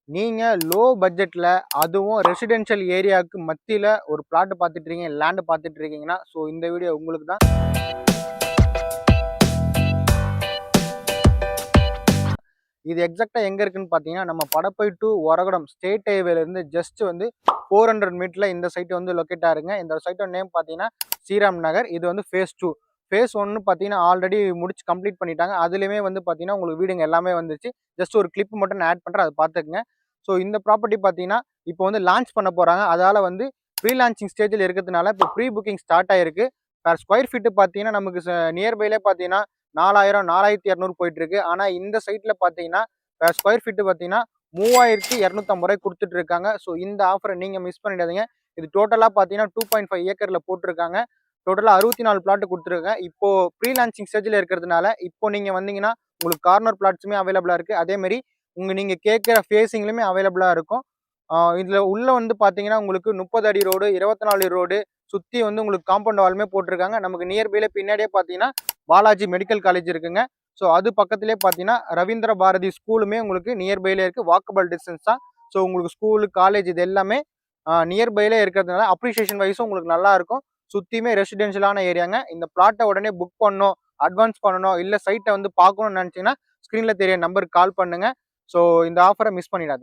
நீங்க லோ பட்ஜெட்ல அதுவும் ரெசிடென்ஷியல் ஏரியாவுக்கு மத்தியில ஒரு பிளாட் பார்த்துட்டு இருக்கீங்க, லேண்ட் பார்த்துட்டு இருக்கீங்கன்னா, ஸோ இந்த வீடியோ உங்களுக்கு தான். இது எக்ஸாக்ட்டா எங்க இருக்குன்னு பார்த்தீங்கன்னா, நம்ம படப்பை டூ ஒரகடம் ஸ்டேட் ஹைவேலேருந்து ஜஸ்ட் வந்து 400 மீட்டர்ல இந்த சைட் வந்து லொக்கேட் ஆகுங்க. இந்த சைட்டோட நேம் பார்த்தீங்கன்னா ஸ்ரீராம் நகர். இது வந்து ஃபேஸ் 2. ஃபேஸ் 1 பார்த்தீங்கன்னா ஆல்ரெடி முடிச்சு கம்ப்ளீட் பண்ணிட்டாங்க. அதுலயுமே வந்து பார்த்தீங்கன்னா உங்களுக்கு வீடுங்க எல்லாமே வந்துருச்சு. ஜஸ்ட் ஒரு கிளிப் மட்டும் நான் ஆட் பண்றேன். அத பார்த்துக்கங்க. ஸோ இந்த ப்ராப்பர்ட்டி பார்த்தீங்கன்னா, இப்போ வந்து லான்ச் பண்ண போறாங்க. அதால வந்து ப்ரீ லான்ச்சிங் ஸ்டேஜ்ல இருக்கிறதுனால இப்போ ப்ரீ புக்கிங் ஸ்டார்ட் ஆயிருக்கு. பெர் ஸ்கொயர் ஃபீட் பார்த்தீங்கன்னா நமக்கு நியர்பைலே பார்த்தீங்கன்னா 4000 4200 போயிட்டு இருக்கு. ஆனா இந்த சைட்ல பார்த்தீங்கன்னா பெர் ஸ்கொயர் ஃபீட் பார்த்தீங்கன்னா 3250 ரூபாய் கொடுத்துட்டு இருக்காங்க. ஸோ இந்த ஆஃபரை நீங்க மிஸ் பண்ணிடாதீங்க. இது டோட்டலா பார்த்தீங்கன்னா 2.5 ஏக்கர்ல போட்டிருக்காங்க. டோட்டலா 64 பிளாட் கொடுத்துருக்காங்க. இப்போ ப்ரீ லான்ச்சிங் ஸ்டேஜ்ல இருக்கிறதுனால இப்போ நீங்க வந்தீங்கன்னா உங்களுக்கு கார்னர் பிளாட்ஸுமே அவைலபிளா இருக்கு. அதே மாதிரி நீங்க கேட்கிற ஃபேஸிங்லுமே அவைலபிளா இருக்கும். இதுல உள்ள வந்து பார்த்தீங்கன்னா உங்களுக்கு 30 அடி ரோடு, 24 ரோடு சுத்தி வந்து உங்களுக்கு காம்பவுண்ட் வாலுமே போட்டிருக்காங்க. நமக்கு நியர்பைல பின்னாடியே பார்த்தீங்கன்னா பாலாஜி மெடிக்கல் காலேஜ் இருக்குங்க. ஸோ அது பக்கத்திலே பார்த்தீங்கன்னா ரவீந்திர பாரதி ஸ்கூலுமே உங்களுக்கு நியர்பைல இருக்கு. வாக்கபிள் டிஸ்டன்ஸ் தான். ஸோ உங்களுக்கு ஸ்கூலு, காலேஜ் இது எல்லாமே நியர்பைல இருக்கிறதுனால அப்ரிசியேஷன் வைஸும் உங்களுக்கு நல்லா இருக்கும். சுத்தியுமே ரெசிடென்ஷியலான ஏரியாங்க. இந்த பிளாட்டை உடனே புக் பண்ணணும், அட்வான்ஸ் பண்ணணும், இல்ல சைட்டை வந்து பார்க்கணும்னு நினைச்சீங்கன்னா ஸ்கிரீன்ல தெரிய நம்பருக்கு கால் பண்ணுங்க. ஸோ இந்த ஆஃபரை மிஸ் பண்ணிடாதீங்க.